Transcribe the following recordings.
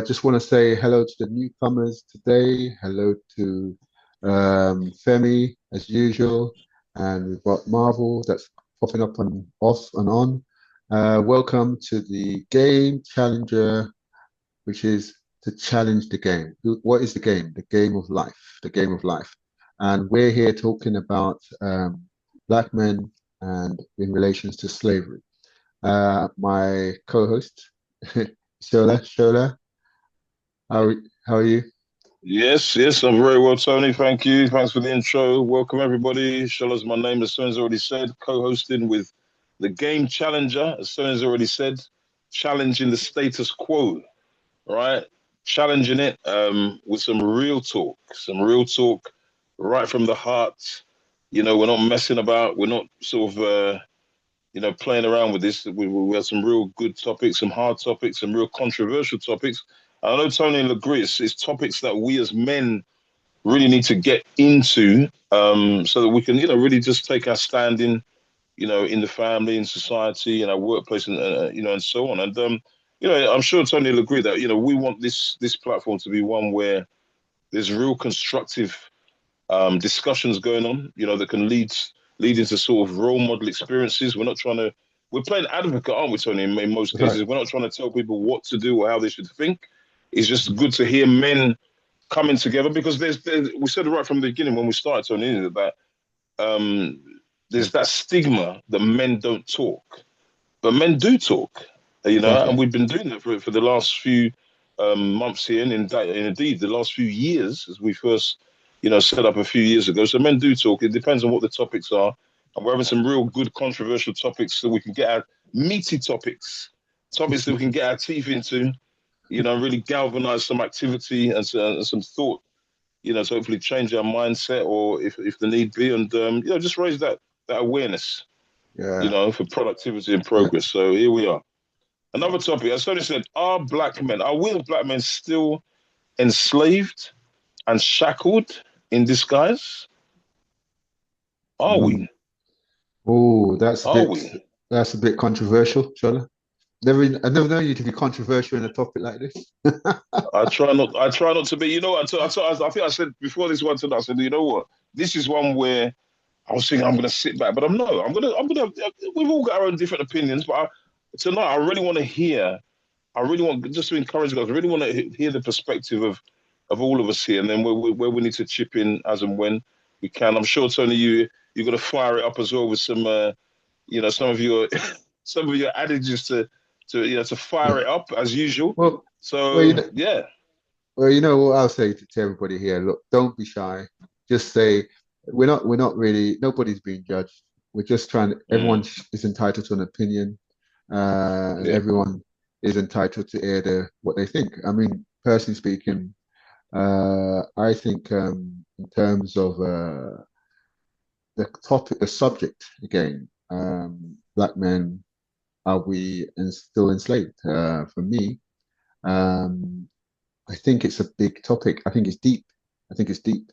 Just want to say hello to the newcomers today. Hello to Femi, as usual. And we've got Marvel that's popping up and off and on. Welcome to the Game Challenger, which is to challenge the game. What is the game? The game of life, the game of life. And we're here talking about black men and in relations to slavery. My co-host, Shola, how are you? Yes, I'm very well, Tony. Thank you. Thanks for the intro. Welcome, everybody. Shala's my name, as Tony's already said. Co-hosting with the Game Challenger, as Tony's already said, challenging the status quo, right? Challenging it with some real talk, right from the heart. We're not messing about. We're not sort of, playing around with this. We have some real good topics, some hard topics, some real controversial topics. I know Tony will agree. It's topics that we as men really need to get into, so that we can, really just take our stand in the family, in society, in our workplace, and and so on. And I'm sure Tony will agree that we want this platform to be one where there's real constructive discussions going on, that can lead into sort of role model experiences. We're playing advocate, aren't we, Tony? In most That's right. cases, we're not trying to tell people what to do or how they should think. It's just good to hear men coming together because we said it right from the beginning when we started, Tony, that um, there's that stigma that men don't talk, but men do talk, and Exactly. we've been doing that for the last few months here, and indeed the last few years as we first, set up a few years ago. So men do talk. It depends on what the topics are, and we're having some real good controversial topics, so we can get our meaty topics that we can get our teeth into, really galvanize some activity and some thought, to hopefully change our mindset or if the need be, and just raise that awareness, Yeah. for productivity and Yeah. progress. So here we are. Another topic, as Tony said, are we as black men still enslaved and shackled in disguise? Are Mm. we? Oh, Are we? that's a bit controversial, Shola. I never know you to be controversial in a topic like this. I try not to be. I think I said before this one tonight. I said, you know what? This is one where I was thinking I'm going to sit back, but I'm no. I'm going to. We've all got our own different opinions, but tonight I really want to hear. I really want just to encourage guys. I really want to hear the perspective of all of us here, and then where we need to chip in as and when we can. I'm sure Tony, you're going to fire it up as well with some, some of your some of your adages to fire it up as usual. Well, well, So yeah. you know what I'll say to everybody here. Look, don't be shy. Just say we're not really. Nobody's being judged. We're just trying. Mm, Everyone is entitled to an opinion, and yeah. everyone is entitled to air what they think. I mean, personally speaking, I think in terms of the topic, the subject again, black men, are we still enslaved? For me, um, I think it's a big topic. I think it's deep. I think it's deep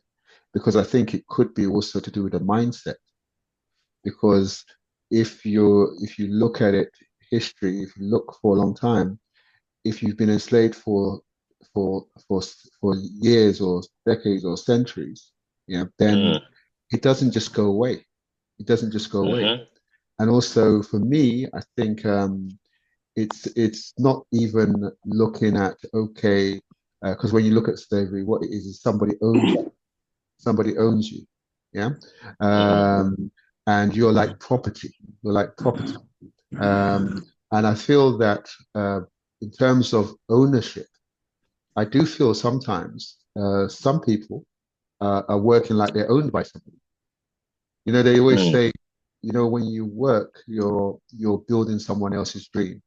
because I think it could be also to do with the mindset. Because if you look at it, history, if you look for a long time, if you've been enslaved for for for years or decades or centuries, then Mm, it doesn't just go away. It doesn't just go away. mm-hmm, And also for me, I think it's not even looking at okay, because when you look at slavery, what it is somebody owns you. Somebody owns you, yeah, mm-hmm, and you're like property. You're like property, um, and I feel that in terms of ownership, I do feel sometimes some people are working like they're owned by somebody. They always mm, say, when you work, you're building someone else's dream.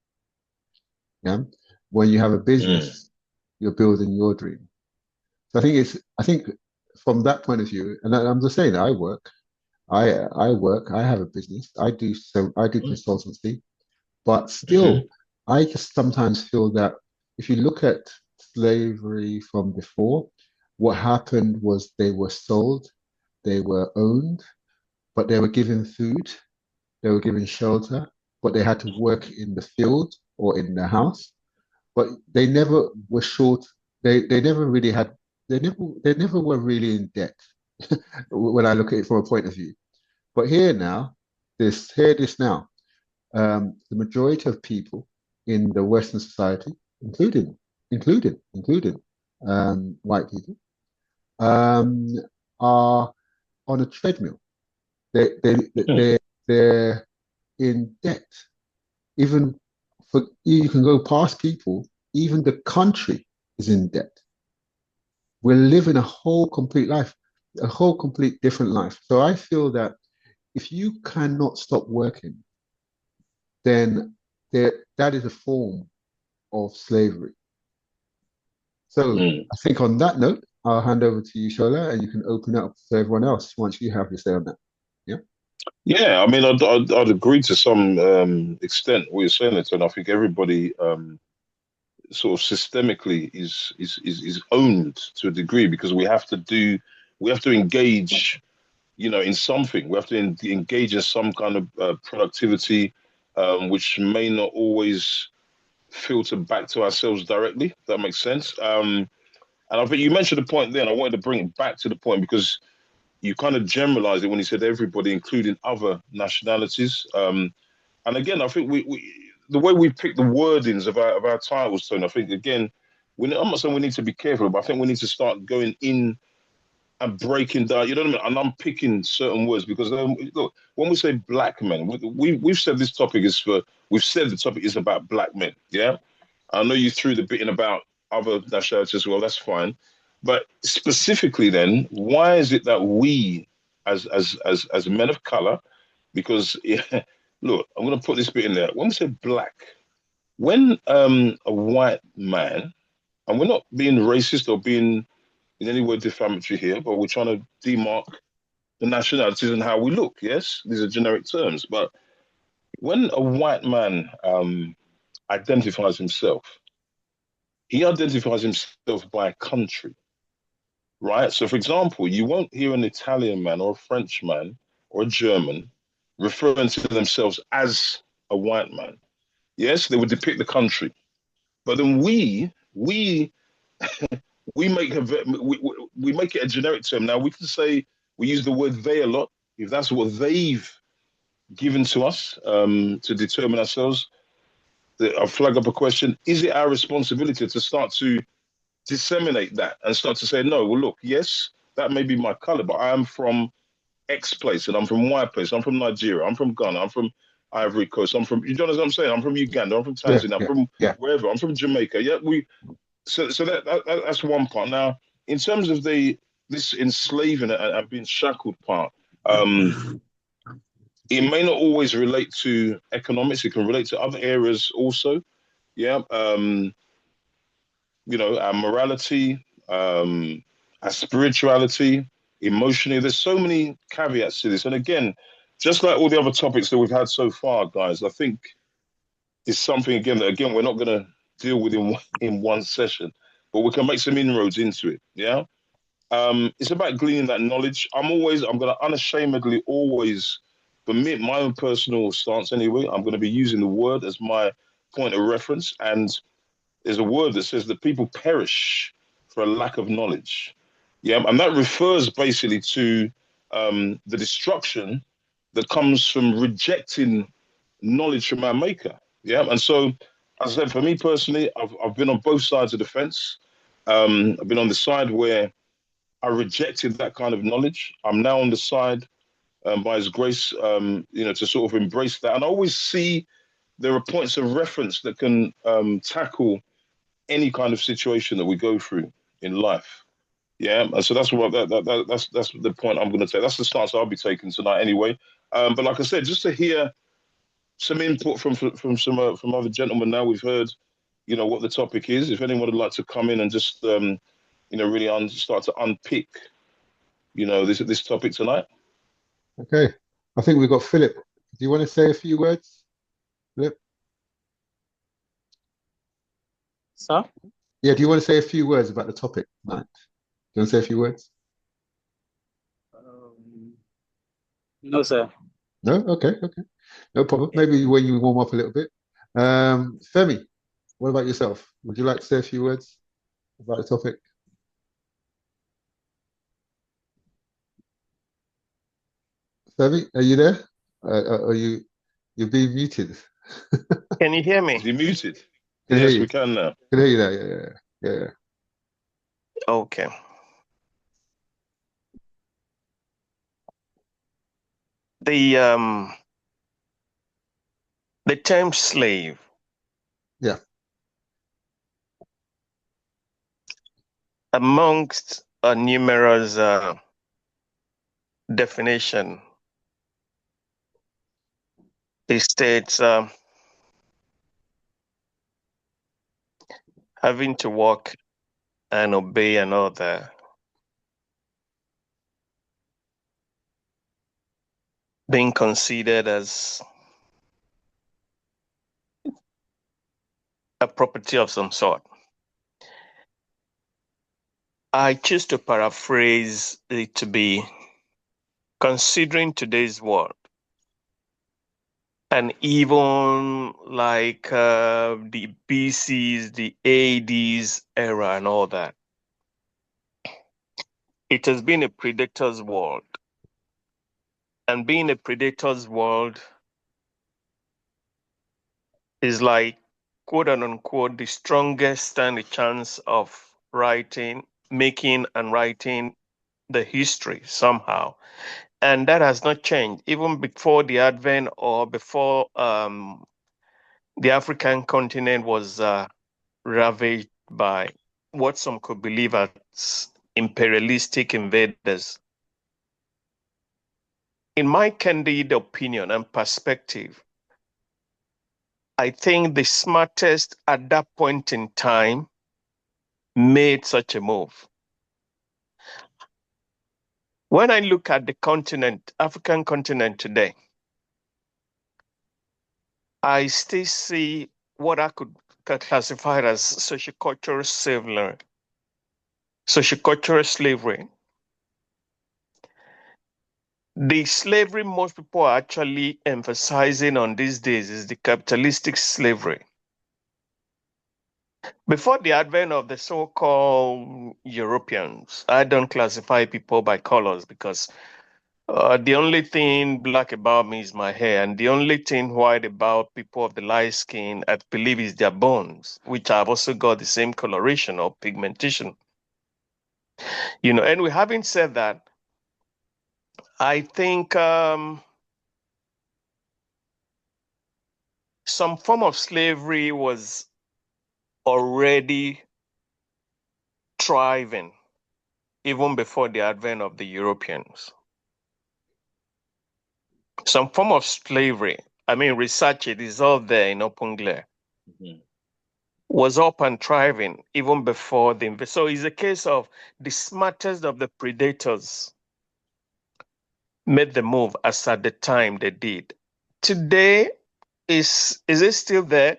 Yeah. When you have a mm, business, you're building your dream. So I think from that point of view, and I'm just saying, I have a business. I do consultancy, but mm-hmm, still, I just sometimes feel that if you look at slavery from before, what happened was they were sold, they were owned, but they were given food, they were given shelter, but they had to work in the field or in the house. but they never were short. They never really had. They never were really in debt when I look at it from a point of view. But here now, this now. The majority of people in the Western society, including white people, um, are on a treadmill. They they Hmm. they they're in debt. Even for you can go past people. Even the country is in debt. We're living a whole complete life, a whole complete different life. So I feel that if you cannot stop working, then that is a form of slavery. So Hmm. I think on that note, I'll hand over to you, Shola, and you can open up to everyone else once you have your say on that. Yeah. Yeah, I mean, I'd agree to some extent what you're saying, and I think everybody sort of systemically is owned to a degree because we have to engage, in something. We have to engage in some kind of productivity, which may not always filter back to ourselves directly. If that makes sense. And I think you mentioned the point then. I wanted to bring it back to the point because you kind of generalized it when you said everybody, including other nationalities. And again, I think we the way we pick the wordings of our titles, Tony, I think again, I'm not saying we need to be careful, but I think we need to start going in and breaking down. You know what I mean? And I'm picking certain words because look, when we say black men, we've said this topic is for we've said the topic is about black men. Yeah, I know you threw the bit in about other nationalities as well. That's fine, but specifically, then, why is it that we, as men of color, because yeah, look, I'm going to put this bit in there. When we say black, when a white man, and we're not being racist or being in any way defamatory here, but we're trying to demark the nationalities and how we look. Yes, these are generic terms, but when a white man identifies himself, he identifies himself by a country, right? So, for example, you won't hear an Italian man or a French man or a German referring to themselves as a white man. Yes, they would depict the country, but then we make we make it a generic term. Now we can say we use the word they a lot if that's what they've given to us to determine ourselves. I'll flag up a question: is it our responsibility to start to disseminate that and start to say, no, well, look, yes, that may be my color, but I am from X place and I'm from Y place. I'm from Nigeria. I'm from Ghana. I'm from Ivory Coast. You know what I'm saying? I'm from Uganda. I'm from Yeah, Tanzania. I'm yeah, from yeah. wherever. I'm from Jamaica. Yeah, so that's one part. Now, in terms of this enslaving and being shackled part, it may not always relate to economics. It can relate to other areas also. Yeah, our morality, our spirituality, emotionally. There's so many caveats to this. And again, just like all the other topics that we've had so far, guys, I think it's something again that we're not going to deal with in one session, but we can make some inroads into it. Yeah. It's about gleaning that knowledge. I'm going to unashamedly always, for me, my own personal stance anyway, I'm going to be using the word as my point of reference. And there's a word that says that people perish for a lack of knowledge. Yeah, and that refers basically to the destruction that comes from rejecting knowledge from our maker. Yeah, and so as I said, for me personally, I've been on both sides of the fence. I've been on the side where I rejected that kind of knowledge. I'm now on the side, by His grace, to sort of embrace that. And I always see there are points of reference that can tackle any kind of situation that we go through in life. Yeah, and so that's what that's the point I'm going to take. That's the stance I'll be taking tonight, anyway. But like I said, just to hear some input from some from other gentlemen. Now we've heard, what the topic is. If anyone would like to come in and just really start to unpick, this topic tonight. Okay. I think we've got Philip. Do you want to say a few words, Philip? So, Yeah, do you want to say a few words about the topic tonight? Do you want to say a few words? um, no, sir. No? Okay, okay. No problem. Yeah. Maybe when you warm up a little bit. Femi. What about yourself? Would you like to say a few words about the topic? Femi, are you there? Are you're being muted? Can you hear Is me? he muted? Can hear Yes, you. we can now. Can hear you there. Yeah. Okay. The the term slave, Yeah. amongst a numerous definition, it states having to work and obey another, being considered as a property of some sort. I choose to paraphrase it to be considering today's world and even like the BCs, the ADs era and all that. It has been a predator's world. And being a predator's world is like, quote unquote, the strongest stand a chance of making and writing the history somehow. And that has not changed. Even before the advent or before the African continent was ravaged by what some could believe as imperialistic invaders. In my candid opinion and perspective, I think the smartest at that point in time made such a move. When I look at the continent, African continent today, I still see what I could classify as sociocultural slavery. The slavery most people are actually emphasizing on these days is the capitalistic slavery. Before the advent of the so-called Europeans, I don't classify people by colors because the only thing black about me is my hair, and the only thing white about people of the light skin, I believe, is their bones, which have also got the same coloration or pigmentation. And we having said that, I think some form of slavery was already thriving even before the advent of the Europeans. Some form of slavery, research it is all there in open glare, was up and thriving even before the so it's a case of the smartest of the predators made the move as at the time they did. Today, is it still there?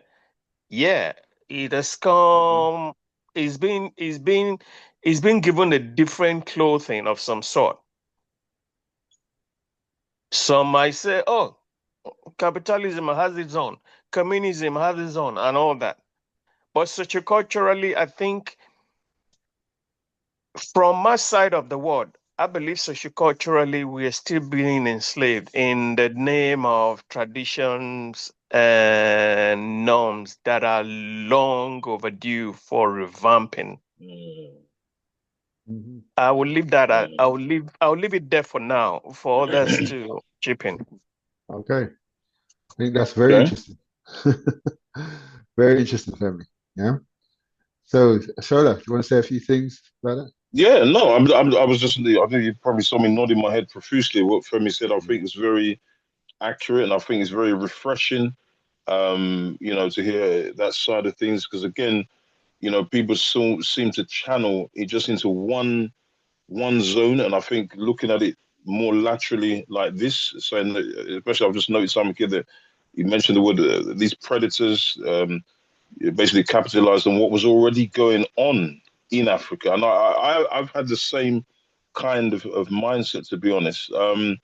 Yeah, it has come. It's been given a different clothing of some sort. Some might say, "Oh, capitalism has its own, communism has its own, and all that." But socioculturally, I think from my side of the world, I believe socioculturally we are still being enslaved in the name of traditions and norms that are long overdue for revamping. Mhm. I will leave that. I will leave it there for now for others to chip in. Okay. I think that's very Okay. interesting. Very interesting, family. Yeah. So, Shola, do you want to say a few things about it? Yeah, no, I was just, I think you probably saw me nodding my head profusely. What Femi said, I think is very accurate, and I think it's very refreshing, to hear that side of things. Because again, people seem to channel it just into one zone, and I think looking at it more laterally like this, saying that, especially I've just noticed something here that you mentioned the word these predators. Basically capitalized on what was already going on in Africa. And I've had the same kind of mindset, to be honest. As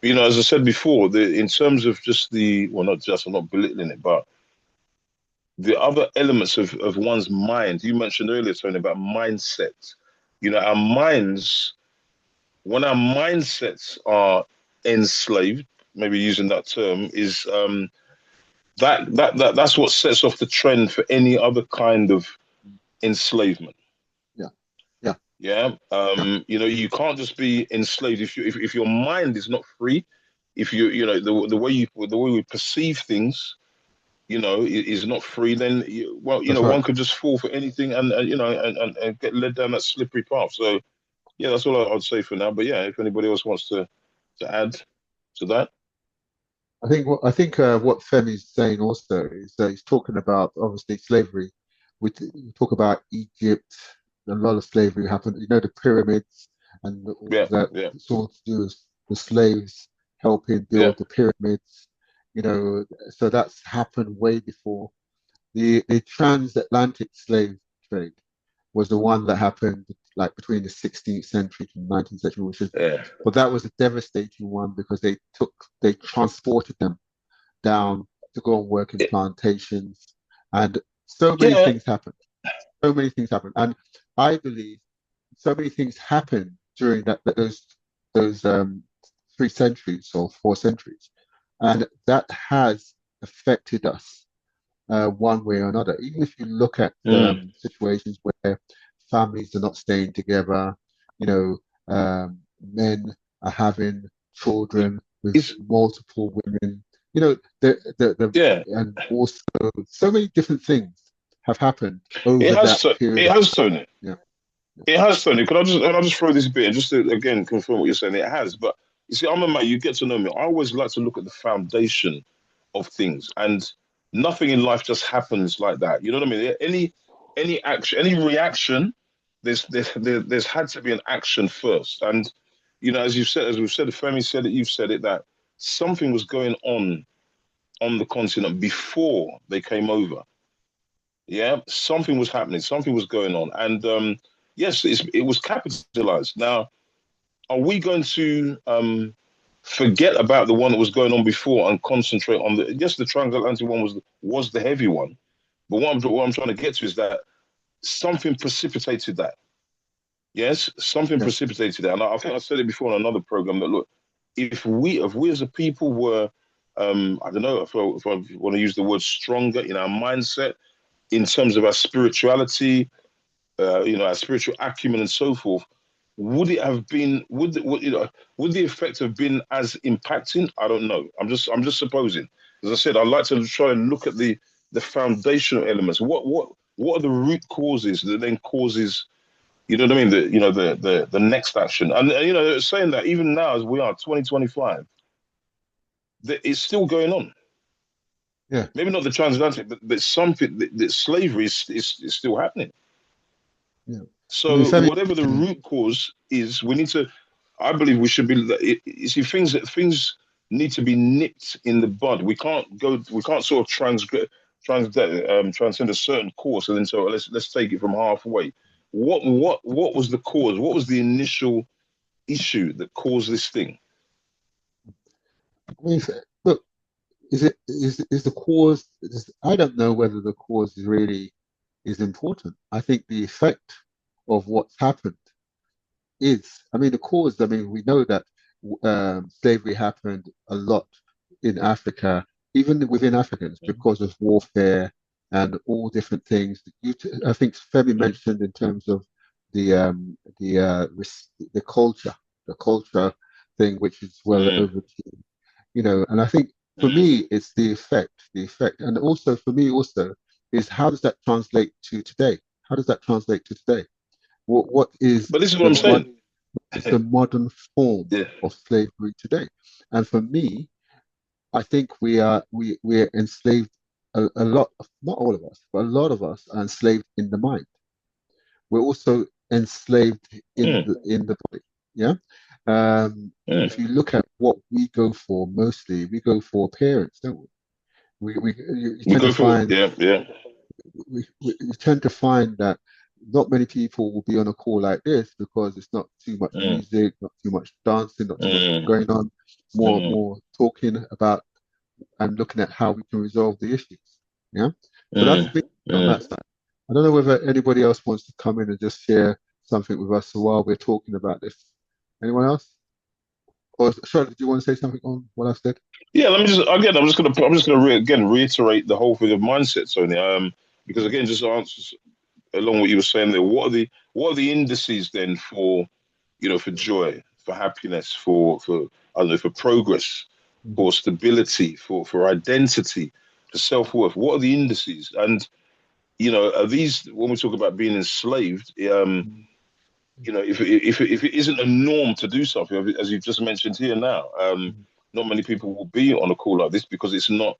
I said before, in terms of just well, not just, I'm not belittling it, but the other elements of one's mind. You mentioned earlier, Tony, about mindset. You know, our minds, when our mindsets are enslaved, maybe using that term, is that's what sets off the trend for any other kind of enslavement. Yeah, yeah, Yeah. yeah. You know, you can't just be enslaved if your mind is not free. If you know the way we perceive things, you know, is not free. Then well, you That's know, right. one could just fall for anything and you know and get led down that slippery path. So yeah, that's all I'd say for now. But yeah, if anybody else wants to add to that, I think what Femi's saying also is that he's talking about obviously slavery. We talk about Egypt. A lot of slavery happened. You know, the pyramids and all yeah, that. yeah, It's all to do with the slaves helping yeah, build the pyramids. You know, so that's happened way before. The transatlantic slave trade was the one that happened like between the 16th century to the 19th century, yeah, but that was a devastating one because they transported them down to go and work in plantations, and so many yeah. things happened. So many things happened, and I believe so many things happened during those 3 centuries or 4 centuries, and that has affected us one way or another. Even if you look at Mm. situations where families are not staying together, you know, men are having children with It's multiple women, you know, yeah. and also so many different things have happened over that period It of has, time. Tony. Yeah, It has, Tony. Can I just throw this bit in just to again confirm what you're saying? It has, but you see, I'm a man. You get to know me. I always like to look at the foundation of things, and nothing in life just happens like that. You know what I mean? Any action, any reaction, there's had to be an action first, and you know, as we've said, Femi said it, you've said it, that something was going on the continent before they came over. Yeah, something was happening, something was going on, and yes, it was capitalized. Now, are we going to forget about the one that was going on before and concentrate on the? Yes, the transatlantic one was the heavy one, but what I'm trying to get to is that something precipitated that. Yes, something yeah, precipitated that, and I think I said it before on another program that look, if we as a people were, I don't know if I want to use the word stronger in our mindset in terms of our spirituality, you know, our spiritual acumen and so forth, would it have been? You know? Would the effect have been as impacting? I don't know. I'm just supposing. As I said, I like to try and look at the foundational elements. What are the root causes that then causes? You know what I mean? The next action. And you know, saying that even now as we are 2025, that it's still going on. yeah. Maybe not the transatlantic, but something that slavery is still happening. Yeah. I mean, So Femi whatever the mentioned, root cause is, we need to. I believe we should be. You see, things need to be nipped in the bud. We can't go. We can't sort of transcend a certain course and then so let's take it from halfway. What was the cause? What was the initial issue that caused this thing? I mean, look, is the cause? I don't know whether the cause is really is important. I think the effect of what's happened is, I mean, the cause, I mean, we know that slavery happened a lot in Africa, even within Africans, because of warfare and all different things. I think Femi mentioned in terms of the the culture thing, which is well Mm, overdue, you know. And I think for mm. me, it's the effect, and also for me also is how does that translate to today? How does that translate to today? What is But this is what the I'm mod saying. is the modern form Yeah. of slavery today? And for me, I think we're enslaved a lot, not all of us, but a lot of us are enslaved in the mind. We're also enslaved Mm, in the body. Yeah. If mm. you look at what we go for, mostly we go for appearance, don't we? You We tend to go for it. find Yeah, yeah. you tend to find that not many people will be on a call like this because it's not too much Mm, music, not too much dancing, not too much mm, going on, mm, more talking about and looking at how we can resolve the issues. Yeah. So that's mm, me on mm. that side. I don't know whether anybody else wants to come in and just share something with us while we're talking about this. Anyone else? Or Charlotte, did you want to say something on what I've said? Yeah, let me just again. I'm just gonna again reiterate the whole thing of mindset, Tony. Because again, just answers along what you were saying there. What are the indices then for for joy, for happiness, for I don't know, for progress, Mhm, for stability, for identity, for self worth? What are the indices? And are these when we talk about being enslaved? mhm, If it isn't a norm to do something, as you've just mentioned here now, mhm, not many people will be on a call like this because it's not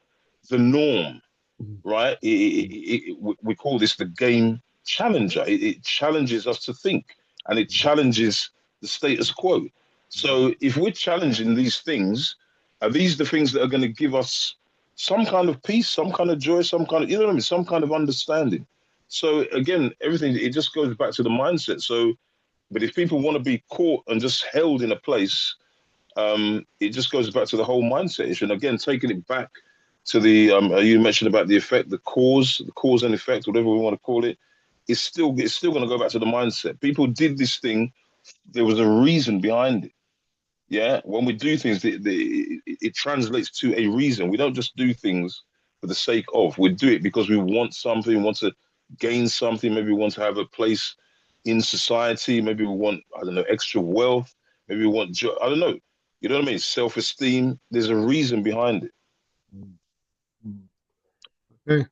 the norm, mhm, right? We call this the game challenger. It challenges us to think, and it challenges the status quo. mhm, So if we're challenging these things, are these the things that are going to give us some kind of peace, some kind of joy, some kind of what I mean, some kind of understanding? So again, everything it just goes back to the mindset. So but if people want to be caught and just held in a place, it just goes back to the whole mindset issue. And again, taking it back to the you mentioned about the effect, the cause and effect, whatever we want to call it. It's still going to go back to the mindset. People did this thing. There was a reason behind it. Yeah, when we do things, it translates to a reason. We don't just do things for the sake of. We do it because we want something, want to gain something. Maybe we want to have a place in society. Maybe we want, I don't know, extra wealth. Maybe we want, I don't know. You know what I mean? Self-esteem. There's a reason behind it. mhm, mhm. Okay,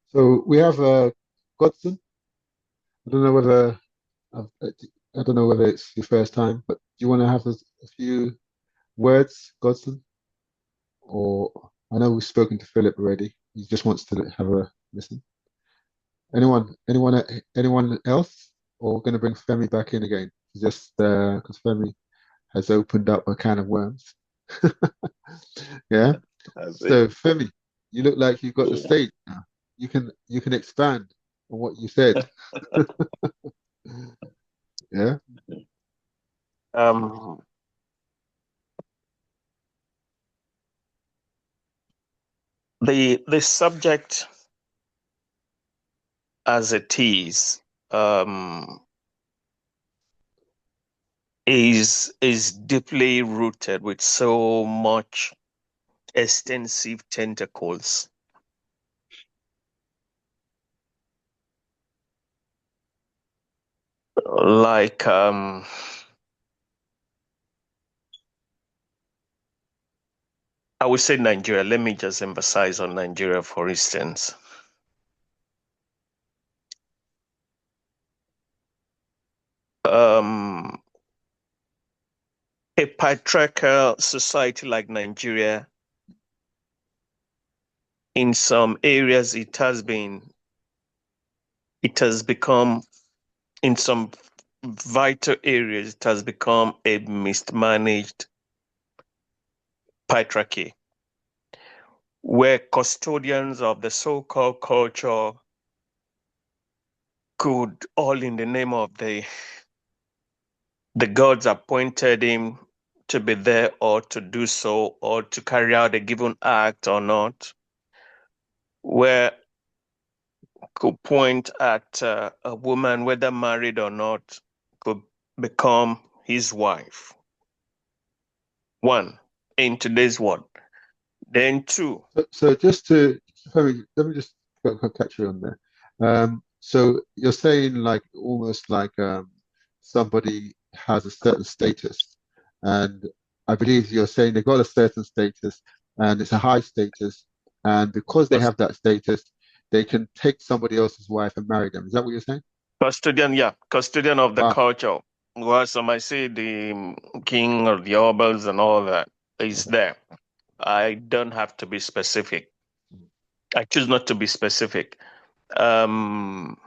so we have Godson. I don't know whether I don't know whether it's your first time, but do you want to have a few words, Godson? Or I know we've spoken to Philip already. He just wants to have a listen. Anyone else? Or we're going to bring Femi back in again, just because Femi has opened up a can of worms. Yeah. That's it. So Femi, you look like you've got the Cool. stage now. You can expand on what you said. Yeah. Um, the subject as it um, is deeply rooted with so much extensive tentacles. Like I would say Nigeria. Let me just emphasize on Nigeria, for instance. Um, a patriarchal society like Nigeria, in some areas, it has become, in some vital areas, it has become a mismanaged patriarchy, where custodians of the so-called culture could, all in the name of the gods appointed him to be there or to do so or to carry out a given act or not, where could point at a woman, whether married or not, could become his wife. One, in today's world. Then two, So just to Femi, let me just catch you on there. So you're saying like almost like somebody has a certain status, and I believe you're saying they got a certain status, and it's a high status, and because they have that status, they can take somebody else's wife and marry them. Is that what you're saying? custodian, yeah, custodian of the Wow. culture. Well, some might say the king or the obels and all that is Okay. there. I don't have to be specific. I choose not to be specific. Um,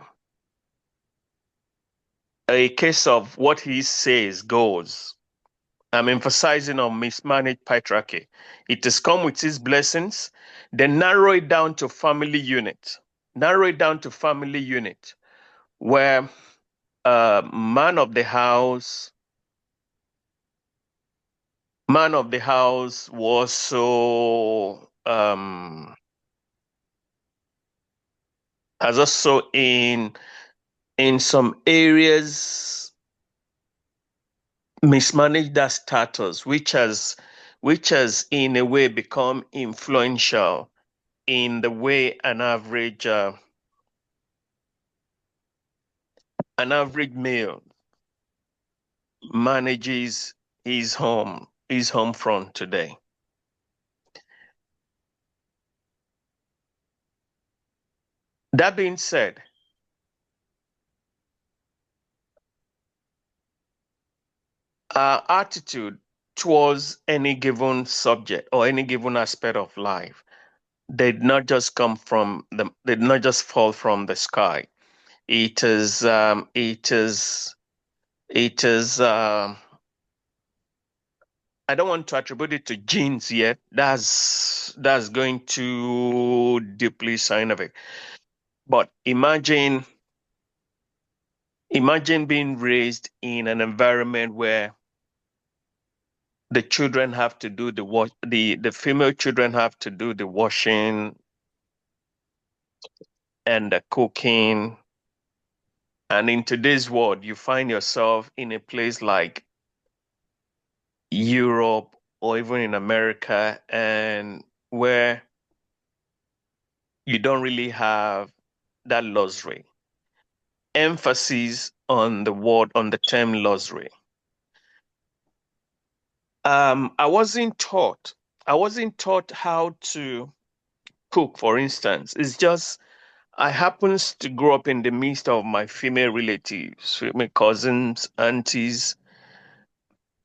a case of what he says goes. I'm emphasizing on mismanaged patriarchy. It has come with its blessings. Then narrow it down to family unit. Narrow it down to family unit, where man of the house was so has also in some areas mismanaged that status, which has in a way become influential in the way an average male manages his home front today. That being said, our attitude towards any given subject or any given aspect of life did not just come from did not just fall from the sky. It is I don't want to attribute it to genes yet. That's going too deeply scientific. But imagine being raised in an environment where the children have to do the female children have to do the washing and the cooking. And in today's world, you find yourself in a place like Europe or even in America, and where you don't really have that luxury. Emphasis on the term luxury. I wasn't taught how to cook, for instance. It's just I happens to grow up in the midst of my female relatives, my cousins, aunties,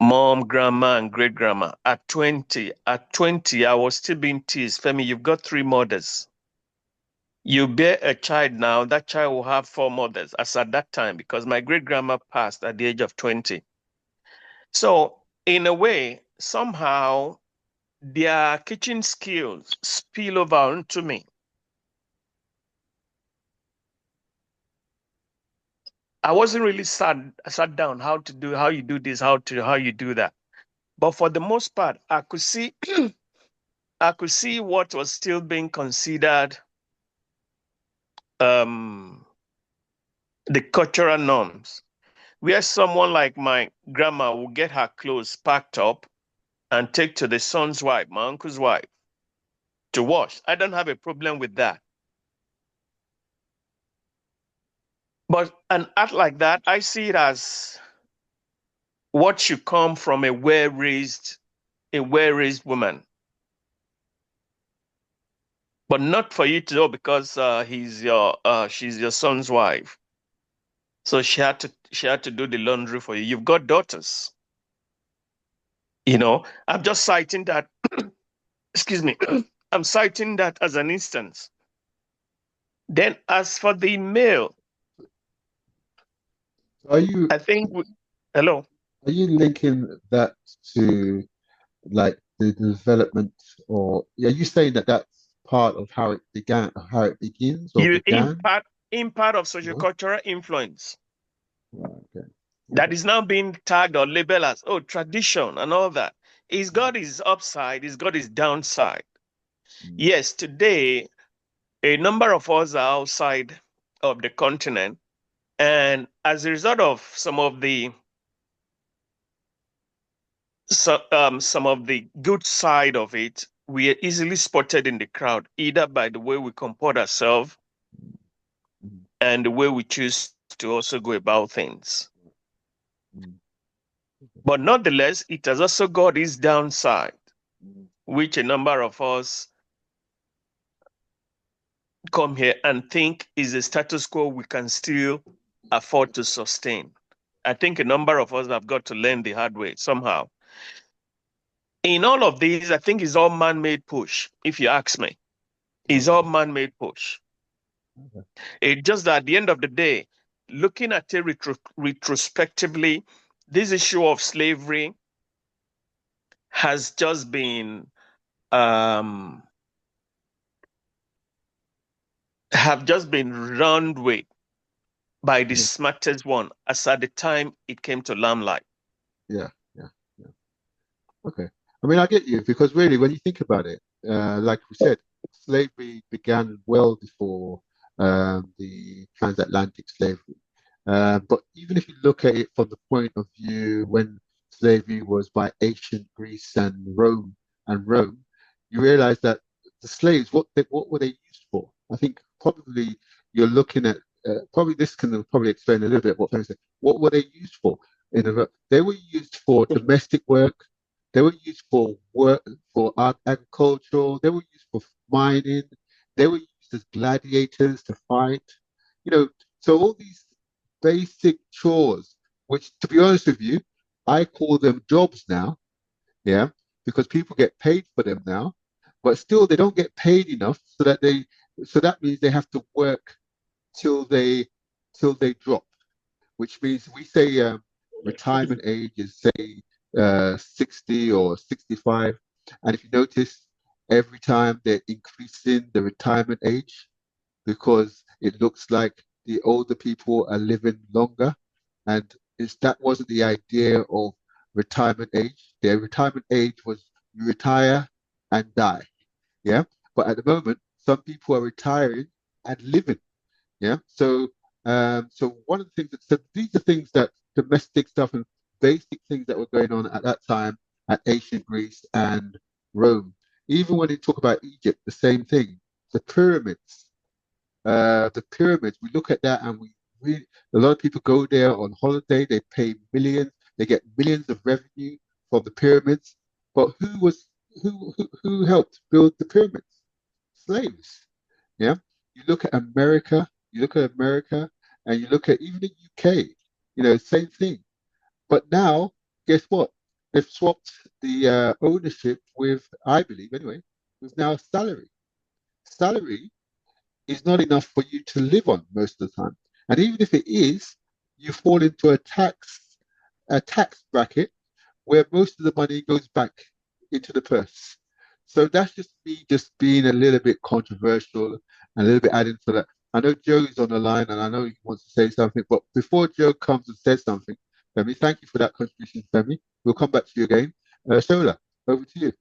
mom, grandma, and great grandma. At 20, I was still being teased. Femi, you've got 3 mothers. You bear a child now, that child will have 4 mothers, as at that time, because my great grandma passed at the age of 20. So, in a way, somehow their kitchen skills spill over onto me. I wasn't really sat down how you do this, how you do that. But for the most part, I could see what was still being considered the cultural norms, where someone like my grandma will get her clothes packed up and take to the son's wife, my uncle's wife, to wash. I don't have a problem with that. But an act like that, I see it as what should come from a well-raised woman. But not for you to know because she's your son's wife. So she had to do the laundry for you. You've got daughters. I'm just citing that. Excuse me. I'm citing that as an instance. Then, as for the male, Are you I think. Hello. are you linking that to like the development, or are you saying that that's part of how it began, how it begins or You began? impact of No? sociocultural influence Right, okay. that Okay. is now being tagged or labeled as tradition and all that. It's got its upside, it's got its downside. Mm, Yes, today a number of us are outside of the continent, and as a result of some of the good side of it, we are easily spotted in the crowd, either by the way we comport ourselves mm, and the way we choose to also go about things. mm, But nonetheless, it has also got its downside, mm. which a number of us come here and think is a status quo we can still afford to sustain. I think a number of us have got to learn the hard way somehow. In all of these, I think it's all man-made push, if you ask me. It's all man-made push. Okay. It's just that at the end of the day, looking at it retrospectively, this issue of slavery has just been um, run with by the Yeah, smartest one as at the time it came to limelight. yeah, yeah, yeah. Okay. I mean, I get you because really, when you think about it, like we said, slavery began well before the transatlantic slavery. But even if you look at it from the point of view when slavery was by ancient Greece and Rome, you realize that the slaves, what were they used for? I think probably you're looking at probably this can probably explain a little bit what things. What were they used for? They were used for domestic work. They were used for work for agricultural. They were used for mining. They were used as gladiators to fight. You know, so all these basic chores, which to be honest with you, I call them jobs now, yeah, because people get paid for them now, but still they don't get paid enough so that means they have to work till they till they drop, which means we say retirement age is say 60 or 65, and if you notice every time they're increasing the retirement age because it looks like the older people are living longer. And that wasn't the idea of retirement age. Their retirement age was you retire and die. Yeah. But at the moment, some people are retiring and living. Yeah. So one of the things so these are things that domestic stuff and basic things that were going on at that time at ancient Greece and Rome. Even when they talk about Egypt, the same thing. The pyramids, we look at that and a lot of people go there on holiday, they pay millions, they get millions of revenue from the pyramids. But who helped build the pyramids? Slaves. Yeah. You look at America, and you look at even the UK, same thing. But now, guess what? They've swapped the ownership with, I believe anyway, with now salary. Salary is not enough for you to live on most of the time. And even if it is, you fall into a tax bracket where most of the money goes back into the purse. So that's just me just being a little bit controversial and a little bit adding to that. I know Joe is on the line and I know he wants to say something, but before Joe comes and says something, Femi, thank you for that contribution, Femi. We'll come back to you again. Shola, over to you.